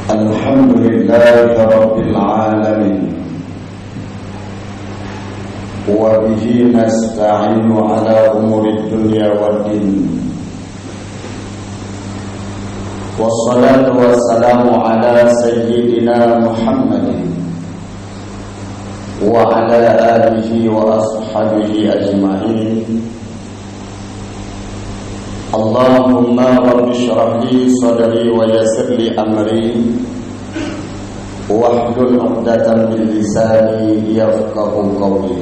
الحمد لله رب العالمين وبه نستعين على أمور الدنيا والدين والصلاة والسلام على سيدنا محمد وعلى آله وأصحابه أجمعين. اللهم رب اشرح لي صدري ويسر لي أمري واحلل عقدة من لساني يفقه قولي.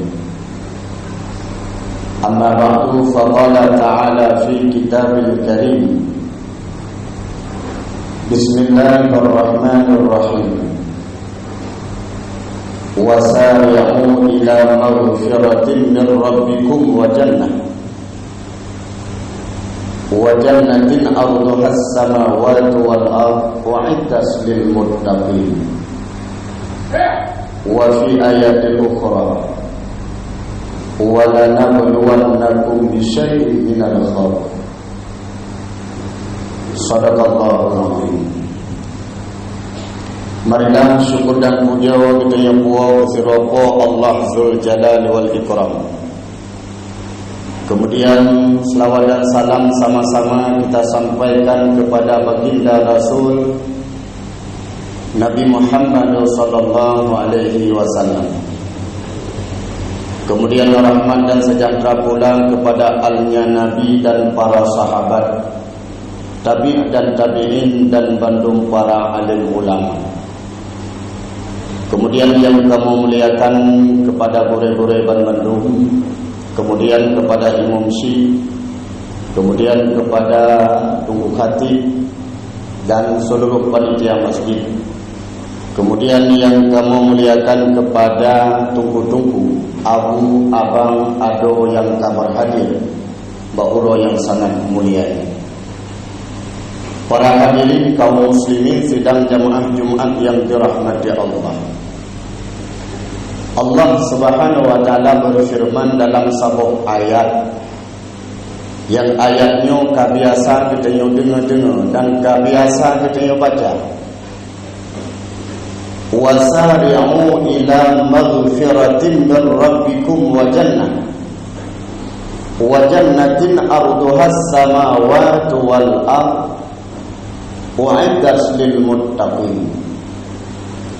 أما بعد، فقال تعالى في كتاب الكريم: بسم الله الرحمن الرحيم. وسارعوا إلى مغفرة من ربكم وجنة أرضها السماوات والأرض أعدت للمتقين. وفي آيات أخرى: ولنبلونكم بشيء من الخوف. صدق الله العظيم. Marilah syukur dan puja kita yang puas siropo Allah Zul Jalal wal Ikram. Kemudian selawat dan salam sama-sama kita sampaikan kepada baginda Rasul Nabi Muhammad sallallahu alaihi wasallam. Kemudian rahmat dan sejahtera pula kepada alnya Nabi dan para sahabat, tabi' dan tabi'in dan bandung para alim ulama. Kemudian yang kamu muliakan kepada guru-guru Bandung, kemudian kepada Imam Syih, kemudian kepada Tunggu Khatib dan seluruh panitia masjid. Kemudian yang kamu muliakan kepada tunggu-tunggu, abu, abang, ado yang kamar hadir, ba'uro yang sangat mulia. Para hadirin kaum muslimin sidang jamaah Jumat yang dirahmati Allah. Allah Subhanahu wa taala berfirman dalam sebuah ayat yang ayatnya kebiasa kita dengar dan kebiasa kita baca. Wasari'u ila maghfiratin min rabbikum wa jannatin arduha as-samawati wal ardh u'iddat lil muttaqin.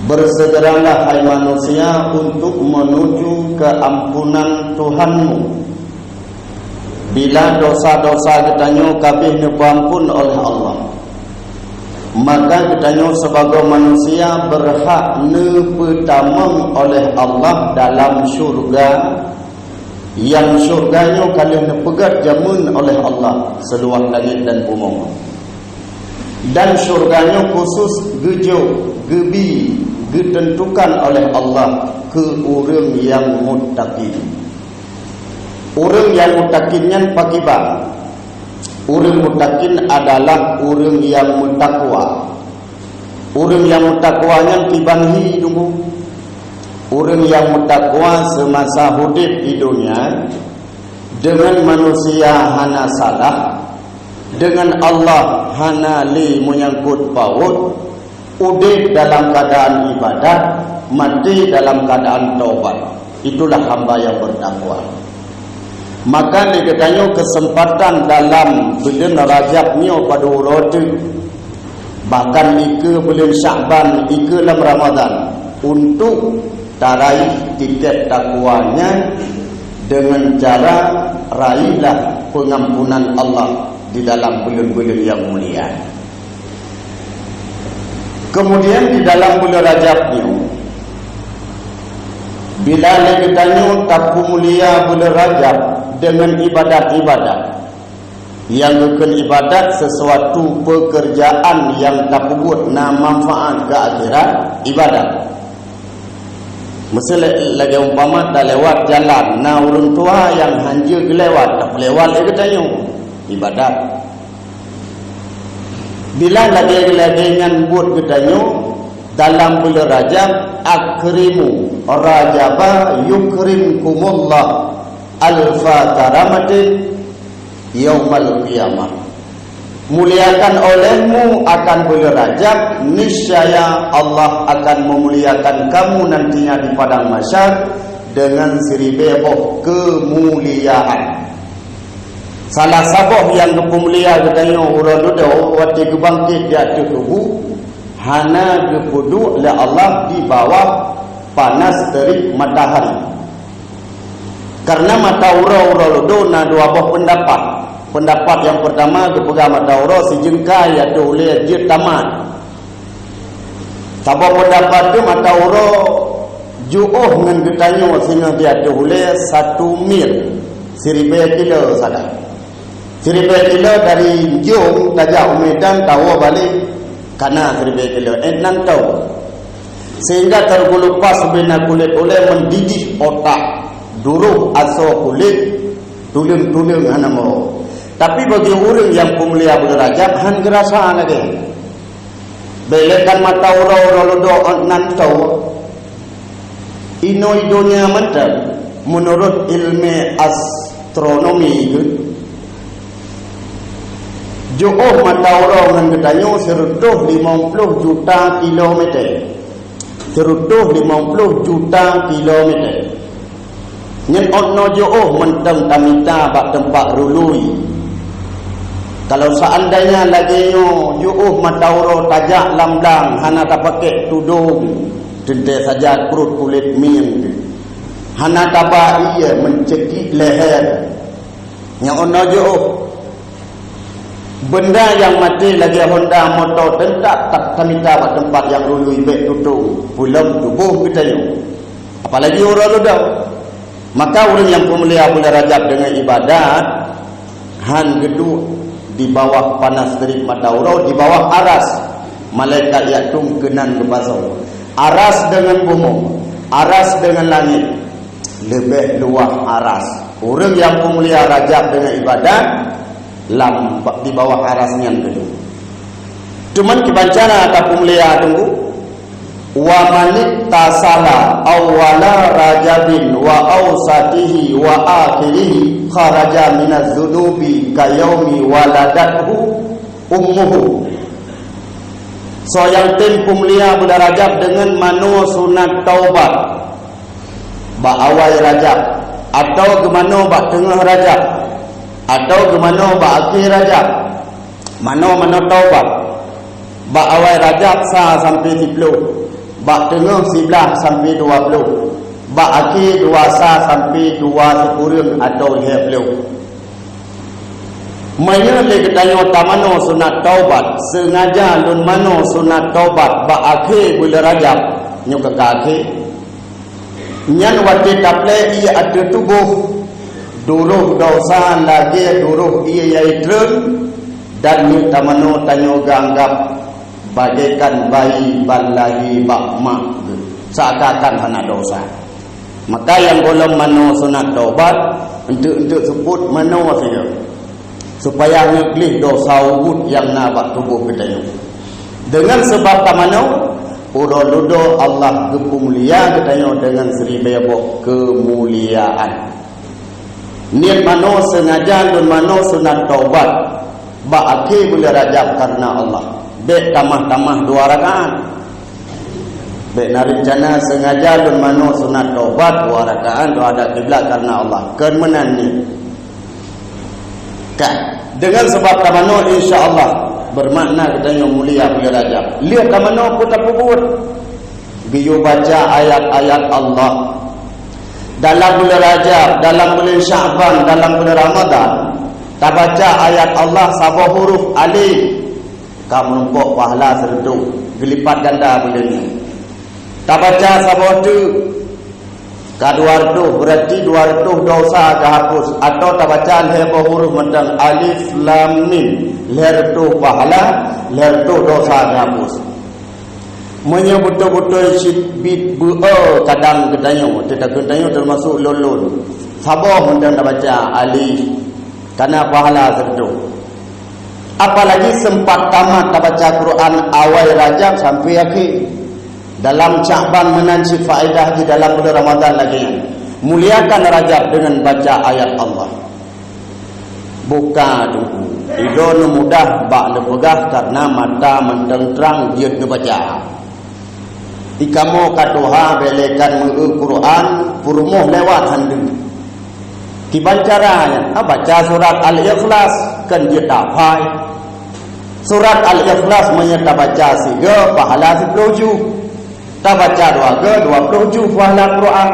Bersegeralah hai manusia untuk menuju keampunan Tuhanmu. Bila dosa-dosa kitanya kabeh diampun oleh Allah, maka kitanya sebagai manusia berhak dipertamang oleh Allah dalam syurga, yang syurganya kalian dipegat jamun oleh Allah seluas langit dan bumi. Dan syurganya khusus gebi ditentukan oleh Allah ke orang yang muttaqin. Orang yang muttaqinnya pakiba. Orang muttaqin adalah orang yang mutakwa. Orang yang mutakwanya tibanhi dulu. Orang yang mutakwa semasa hidup di dunia dengan manusia hana salah, dengan Allah hana li menyangkut paut, udih dalam keadaan ibadat, mati dalam keadaan taubat. Itulah hamba yang bertakwa. Maka dikatanya kesempatan dalam bulan Rajab ni pada urut, bahkan ika bulan Sya'ban, ika dalam Ramadan, untuk tarai tiket takwanya dengan cara raihlah pengampunan Allah di dalam bulan-bulan yang mulia. Kemudian di dalam bulan Rajab ni, bila ditanya taku mulia bulan Rajab dengan ibadat-ibadat yang bukan ibadat sesuatu pekerjaan yang tak buat na manfaat ke akhirat, ibadat. Mesti lagi umpama dah lewat jalan, na orang tua yang hanja lewat, tak lewat lagi tanya, ibadat. Bila lagi dengan buat ketanya dalam bulan Rajab, akrimu rajaba yukrimkumullah alfa karamatin yaumal qiyamah. muliakan olehmu akan bulan Rajab, niscaya Allah akan memuliakan kamu nantinya di padang mahsyar dengan seribu kemuliaan. Salah sabah yang kemulia katanya orang dodo waktu kebangkit di atas tubuh hana kepuduk oleh Allah di bawah panas terik matahari. Karena mata ura-ura dodo na dua buah pendapat. Pendapat yang pertama kepegang mata ura sejengkai atau oleh dia tamat. Sabah pendapat tu mata ura ju'uh dengan getanya sehingga dia tu oleh 1 mil 1000 kilo saja. 1000 kilo dari Jung tajak Medan tahu balik karena 1000 kilo 6 tahun sehingga tergulupas bina kulit oleh mendidih otak duruh aso kulit tulang-tulang hana mau. Tapi bagi orang yang pemulia bulan Rajab han gerasa lagi belekan mata ura-ura lodo 6 tahun ino-idonya mantap menurut ilmu astronomi itu. Jo'oh mata orang dengan ketanya serutuh 50 juta kilometer. Serutuh 50 juta kilometer. Nyen otno jo'oh mentang tamita bak tempat rului. Kalau seandainya lagi jo'oh mata orang tajak lambang hana tak pakai tudung tentu saja perut kulit min. Hana tak ia mencekik leher. Yang otno jo'oh benda yang mati lagi Honda motor tentak tak tamita pada tempat yang dulu ibek tutup belum tubuh kita ni. Apalagi orang ludah. Maka orang yang pemulia bulan Rajab dengan ibadat han geduk di bawah panas terik mata urau, di bawah aras malaikat yatum kenan kebasau. Aras dengan bumi, aras dengan langit, lebih luas aras. Orang yang pemulia Rajab dengan ibadat lampak di bawah arasnya dulu. Cuman kebancana atau pemulia tunggu wa manit tasala awwala rajabin wa awsatihi wa akhirihi kharaja minaz zunubi kayaumi waladathu ummuhu. So yang tim pemulia bulan Rajab dengan manu sunat taubat ba awal Rajab atau gemano ba tengah Rajab atau kemana ba akhir Rajab mana taubat ba awal Rajab sah sampai 10 ba tengah 11 sampai 20 ba akhir 2 sah sampai 2 sekurang atau 20 menyele ketanya tamano sunat taubat sengaja lun mano sunat taubat ba akhir bulan Rajab nyuk ke akhir nyan wati taple ia ada tubuh duruh dosa lagi duruh ia yaitren dan minta mano tanyo ganggap bagaikan bayi balahi bakma seakan hana dosa. Maka yang belum mano sunat taubat untuk sebut mano saja supaya ngeglih dosa ubud yang nabak tubuh kita ini. Dengan sebab tamano urododo Allah kemulia kita dengan 1000 kemuliaan. Niat mano sengaja dan mano sunat taubat ba akhir bulan Rajab karena Allah. Bek tamah-tamah 2 rakaat. Bek rencana sengaja dan mano sunat taubat 2 rakaat doa ada kiblat karena Allah. Kemenan ni. Kan dengan sebab tamano insya-Allah bermakna kita yang mulia bulan Rajab. Lihat tamano pun tak buat. Biyo baca ayat-ayat Allah dalam bulan Rajab, dalam bulan Sya'ban, dalam bulan Ramadan. Tak baca ayat Allah sabah huruf alif, kamu nampak pahala serdu gelipat ganda bulan ni. Tak baca sabah tu kadua tu berarti 200 dosa kehapus. Atau tak baca sabah huruf macam alif lam mim, ler tu pahala, ler tu dosa kehapus. Betul-betul bit kadang ketanya tidak ketanya termasuk lolon sabah mudah nak baca alif karena pahala terdu. Apalagi sempat tamat tak baca Quran awal Rajab sampai akhir. Dalam Sya'ban menanci faedah di dalam bulan Ramadan lagi. Muliakan Rajab dengan baca ayat Allah. buka tu idon mudah bak lepegah karena mata menteng terang dia ngebaca ikamu katuha belekan Quran purumuh lewat handu kiban caranya baca surat Al-Ikhlas kan dia dapai surat Al-Ikhlas menyerta baca 3 pahala 10 ju tak baca 2 ke 20 ju pahala Quran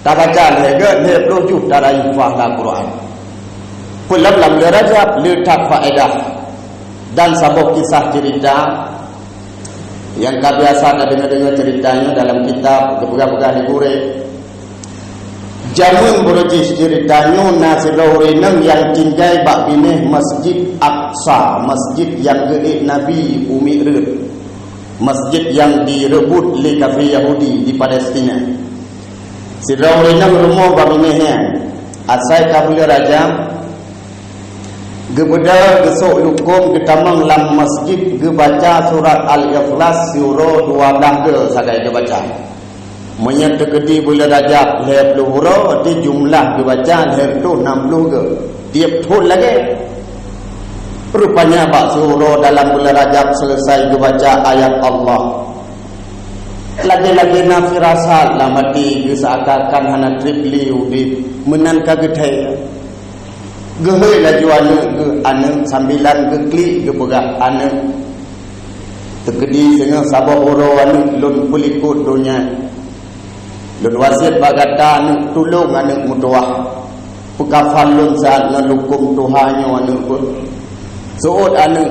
tak baca 3 10 ju darai pahala Quran pulam lam Rajab letak faedah dan sabuk kisah cerita yang biasa ada dengar ceritanya dalam kitab beberapa di Gure jamun berjis ceritanya nasiraurinam yang tinggal bak binih Masjid Aqsa, masjid yang geik Nabi Umirud, masjid yang direbut oleh kafir Yahudi di Palestina. Siraurinam rumah bak binihnya asai kabul raja gebeda gesok lukum getamang lam masjid gebaca surat Al-Ikhlas surah 12 ke sagai gebaca menyerta kedi bulan Rajab lep luhura di jumlah gebaca lep tu 60 ke tiap tahun lagi rupanya bak surah dalam bulan Rajab selesai gebaca ayat Allah lagi-lagi nafirasat lah mati seakan-akan hana tripliu di menanka gedai gehoi laju anak sambilan ke klik ke pegah anak terkedi dengan sabah oro anak lun pulikut dunia lun wasiat bagata anak tolong anak mutuah pekafal lun saat ngelukum Tuhannya anak pun soot anak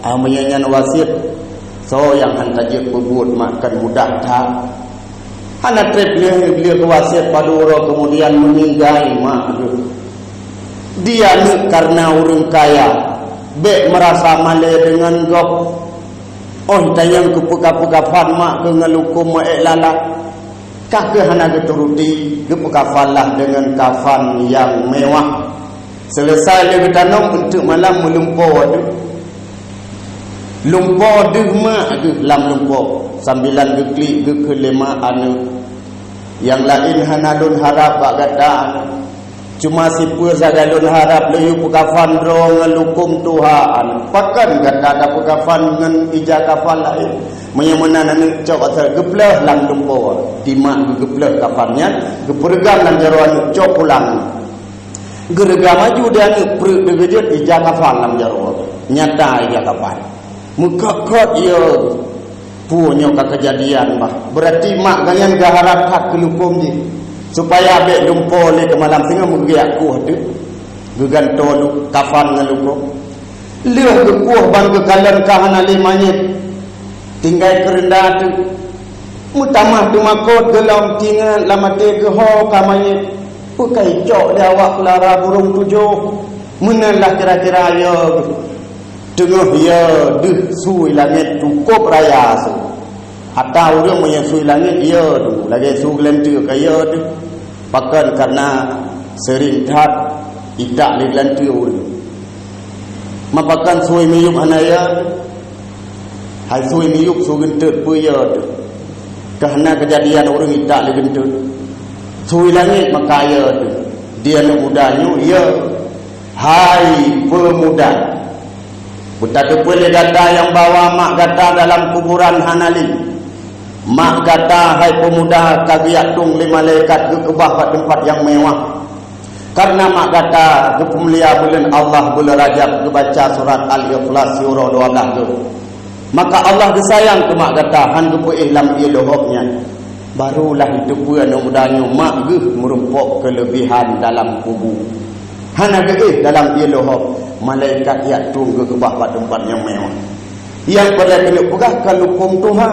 menyanyian wasiat so yang hantajik berbuat makan mudah tak anak trip beliau ke wasiat pada oro kemudian meninggal mak dia ni karena orang kaya be merasa malai dengan gop tayang ke puka-puka mak ke ngelukum mak lala kak ke hana keturuti ke pukafalah dengan kafan yang mewah selesai dia bertanam untuk malam melumpur lumpur deh mak ke lam lumpur sambilan ke klik ke kelima anu yang lain hana dun harap bak kata cuma si pur zagalun harap leyu pekafan dro ngelukum Tuhan pakan kata ada pekafan dengan ija kafan lain menyamanan anak cok asal geplah lang lumpur dimak geplah kafannya gepergam dan jaruan cok pulang gerga maju dia ni perut degejut ija kafan lam jaruan nyata ija kafan muka kot ia punya kejadian bah berarti mak ganyan gaharap hak kelukum je supaya abek lumpur le ke malam tengah menggiak kuah tu geganto kafan ngelukum leuh ke kuah ban ke kalan kahana le manyet tinggal kerendah tu mutamah tu makot gelam tinggal lamate ke ho kamanyet pukai cok dia awak lara burung tujuh menalah kira-kira ya tengah ya deh sui langit cukup raya su atau orang menyusui langit ya tu lagi su gelantu kaya tu pakan karena sering tat tidak digelantu orang mapakan sui miyup hanaya hai sui miyup su gentut puya tu kerana kejadian orang tidak digentut sui langit makaya tu dia nak mudanya ya hai pemuda Betapa boleh data yang bawa mak kata dalam kuburan Hanali. Mak kata hai pemuda kagiat tung lima malaikat ke kebah tempat yang mewah. Karena mak kata ke pemulia bulan Allah bulan Rajab ke baca surat Al-Ikhlas surah 12 tu. Maka Allah disayang ke mak kata han ke puih lam ilohoknya. Barulah itu puan mudanya mak ge merumpok kelebihan dalam kubur. Hana ge dalam ilohok malaikat yang tunggu ke bawah tempat yang mewah. Yang pada kena pegah kalukum Tuhan.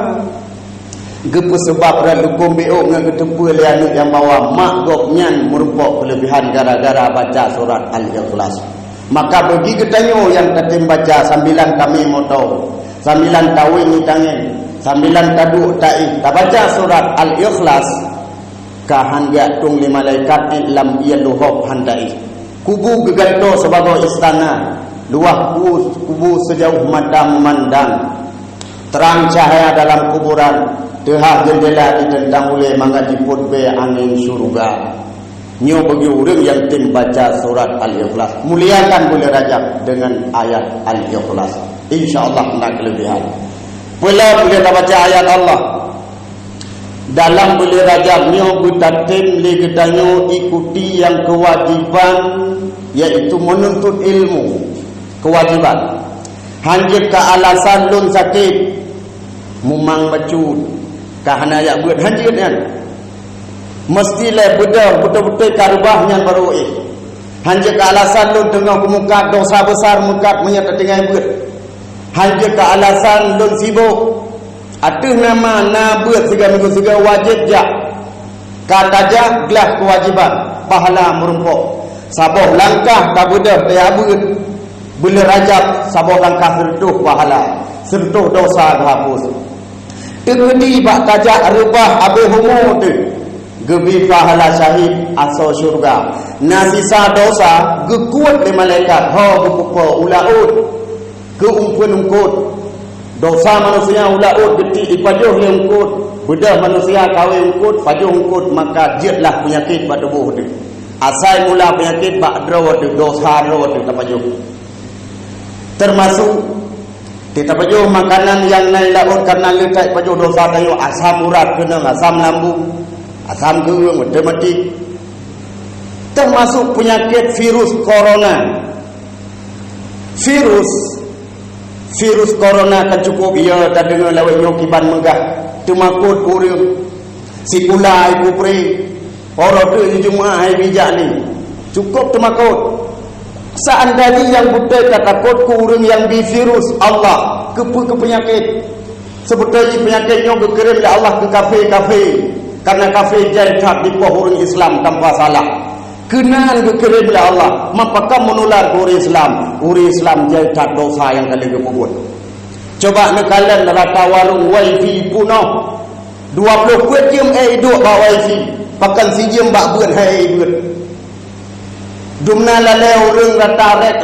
Gepu sebab ralukum beok dengan ketempu lianut yang bawa mak gopnyan merumpok kelebihan gara-gara baca surat Al-Ikhlas. Maka bagi ketanyo yang katim baca sambilan kami moto, sambilan tawin tangan, sambilan taduk ta'i, tak baca surat Al-Ikhlas kahan tung lima malaikat lam yaluhok handai. Kubu geganto sebagai istana, luah kubu sejauh mata memandang, terang cahaya dalam kuburan, tehah jendela ditentang oleh mangga jiput be angin surga. Nyo bagi orang yang tim baca surat Al-Ikhlas, muliakan bulan Rajab dengan ayat Al-Ikhlas, InsyaAllah nak kelebihan. Pula boleh baca ayat Allah dalam bulan Rajab. Nyo bertatim li kedanyo ikuti yang kewajiban, iaitu menuntut ilmu, kewajiban. Hanjir ke alasan lun sakit mumang bacut kahana ayat buat hanjir kan, mestilah betul-betul karubahnya baru hanjir ke alasan lun tengah muka dosa besar muka menyata dengan buat. Hanjir ke alasan lun sibuk atuh nama na buat segala minggu segala wajib jak kata jak gelah kewajiban pahala merumpuk saboh langkah tak budah daya buat bulan Rajab, saboh langkah sertuh pahala, sertuh dosa dihapus. Tegedi bak tajak rubah habis umur tu, gebi pahala syahid asal syurga. Nasisa dosa gekuat di malaikat, ha bukupa ulaud, keungkut-ungkut. Dosa manusia ulaud geti ipajuh yang ungkut, bedah manusia kawin ungkut, pajuh ungkut, maka jiatlah penyakit pada tubuh tu. Asal mula penyakit bak drawat tu, dosa drawat tu tak pajuh. Termasuk kita pajuh makanan yang naik laut karena letak pajuh dosa tayo asam urat kena asam lambung, asam gerung, matematik. Termasuk penyakit virus corona. Virus corona kan cukup ia tak dengar lawak nyokiban megah temakut urang sikulai kupri orang tu jemaah hai bijak ni cukup temakut. Seandainya yang budak takut ke orang yang virus Allah ke penyakit sebetulnya penyakitnya berkirim oleh Allah ke kafe karena kafe jadi tak di orang Islam tanpa salah kenal berkirim oleh Allah maka menular ke orang Islam jadi tak dosa yang kali kebubut. Coba nekalan rata warung wifi puno 20 kuit jam duduk bawa wifi pakan si jam bak buat hai buat dumna lalai orang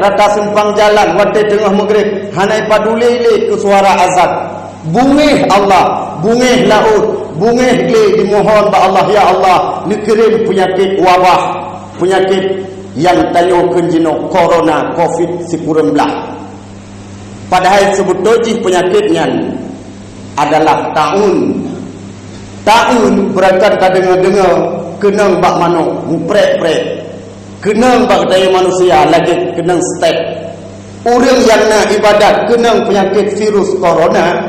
rata simpang jalan wadai tengah maghrib hanai paduli ke suara azan bungih Allah bungih laut bungih dimohon ba Allah ya Allah dikirim penyakit wabah penyakit yang tayo kenjino corona COVID-19 padahal sebetulnya penyakitnya adalah taun berangkat ka dengar kenang bak mano muprek-prek kenang bak daya manusia lagi kenang step orang yang nak ibadat kenang penyakit virus corona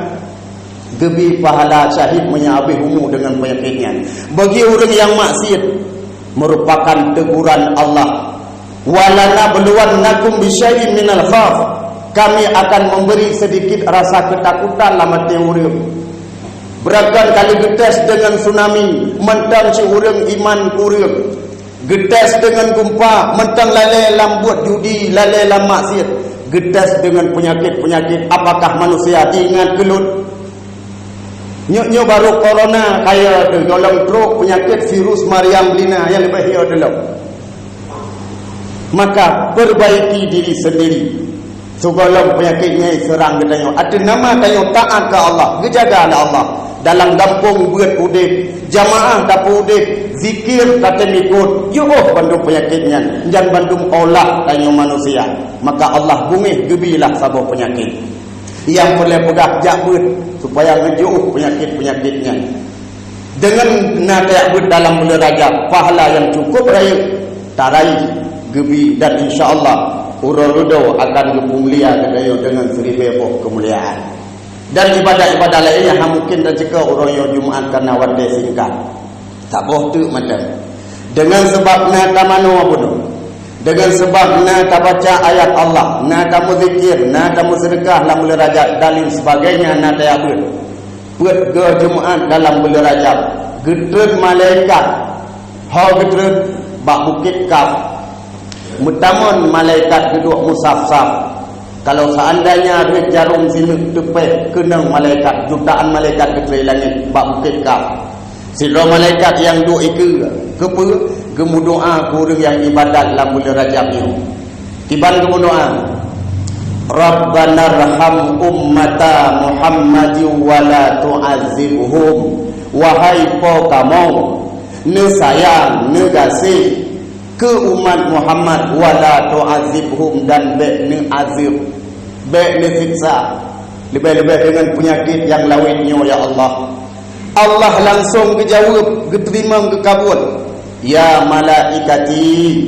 gebi pahala syahid menyabih umur dengan penyakitnya. Bagi orang yang maksiat merupakan teguran Allah, walana beluwannakum bisyai'in minal khawf, kami akan memberi sedikit rasa ketakutan dalam hati orang. Beragam kali getes dengan tsunami mentang si orang iman orang, getes dengan gempa mentang lalai lambut judi lalai lam maksiat, getes dengan penyakit-penyakit. Apakah manusia ingat gelut nyo baru corona kaya tu golong truk penyakit virus Maryam Lina yang lebih hiyo dulu. Maka perbaiki diri sendiri. Segala penyakitnya serang kita ada nama tayo taat ke Allah, gejaga Allah dalam kampung buat udip, jamaah dapur udip, zikir kata mikut, yuh bandung penyakitnya, jangan bandung olah tayo manusia. Maka Allah bungih gebilah sabuk penyakit. Yang boleh pegang jabut supaya ngejauh penyakit-penyakitnya. Dengan nak jabut dalam bulan Rajab, pahala yang cukup raya, tarai gebi dan insya-Allah urodo akan kemulia dengan 1000 kemuliaan. Dan ibadah-ibadah lain yang mungkin dan jika uroyo Jumaat karena wadai singkat. Tak boh tu macam. Dengan sebab nak mano pun. Dengan sebab nak baca ayat Allah, nak berzikir, nak bersedekah dalam bulan Rajab dan sebagainya nak apa. Buat ke Jumaat dalam bulan Rajab. Getreut malaikat. Ha getreut bak bukit Kaf. Mutamun malaikat duduk musaf-saf. Kalau seandainya ada jarum sini tepeh kenang malaikat, jutaan malaikat ke langit bak bukit Kaf. Sidra malaikat yang duk kepa gemu doa kurang yang ibadat dalam bulan Rajab ni. Tiban gemu doa. Rabbana arham ummata Muhammadin wa la tu'azzibhum. Wahai po kamu, ne sayang, ne kasih ke umat Muhammad, wala tu'azibhum, dan baik ni azib, baik ni siksa, lebih-lebih dengan penyakit yang lawitnya ya Allah. Allah langsung kejawab, keterima, kekabul. Ya malaikati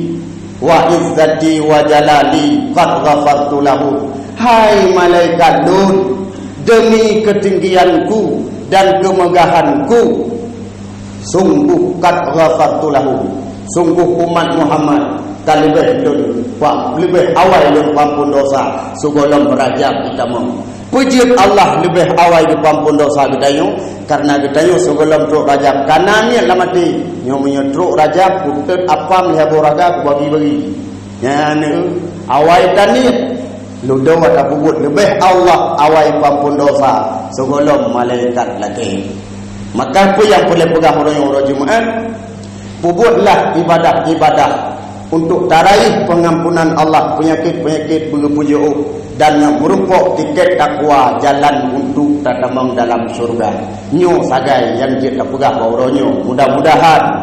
wa izzati wa jalali qad ghafartu lahu. Hai malaikat Lut, demi ketinggianku dan kemegahanku, sungguh qad ghafartu lahu, sungguh umat Muhammad tak lebih awal yang pampun dosa sebelum Rajab kita mau. Puji Allah lebih awal di pampun dosa kita yo, karena kita yo sebelum truk Rajab kanannya lah mati. Nyomunya truk Rajab putut apa melihat Rajab bagi-bagi. Ya ni awal tani ludo ada bubut lebih Allah awal pampun dosa sebelum malaikat lagi. Maka apa yang boleh pegang orang Jumaat, bubutlah ibadah-ibadah untuk taraih pengampunan Allah penyakit-penyakit berpujuk dan merupakan tiket takwa jalan untuk tatamang dalam syurga. Nyo sagai yang dia tak pegang orangnya. Mudah-mudahan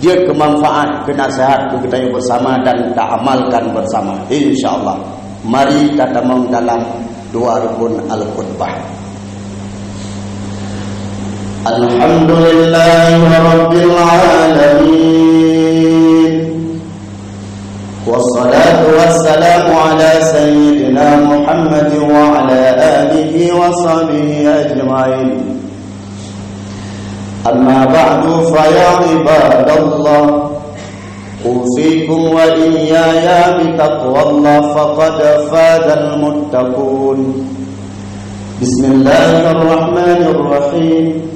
dia kemanfaat, kenasihat kita bersama dan tak amalkan bersama. InsyaAllah. Mari tatamang dalam dua rukun Al-Khutbah. Alhamdulillahi Rabbil Alamin, wassalatu wassalamu ala sayyidina Muhammad wa ala alihi wa sahbihi ajma'in. Amma ba'du fa ya ibadallah, usikum wa iyaya bitaqwallah faqad fadal muttaqun. Bismillahirrahmanirrahim.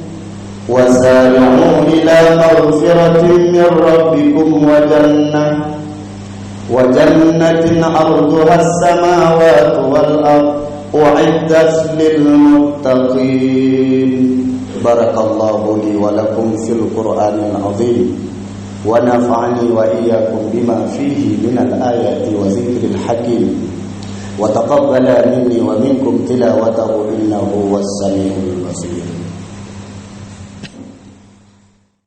وسارعوا إلى مغفرة من ربكم وجنة عرضها السماوات والأرض أعدت للمتقين. بارك الله لي ولكم في القرآن العظيم ونفعني وإياكم بما فيه من الآيات وذكر الحكيم وتقبل مني ومنكم تلاوته إنه هو السميع البصير.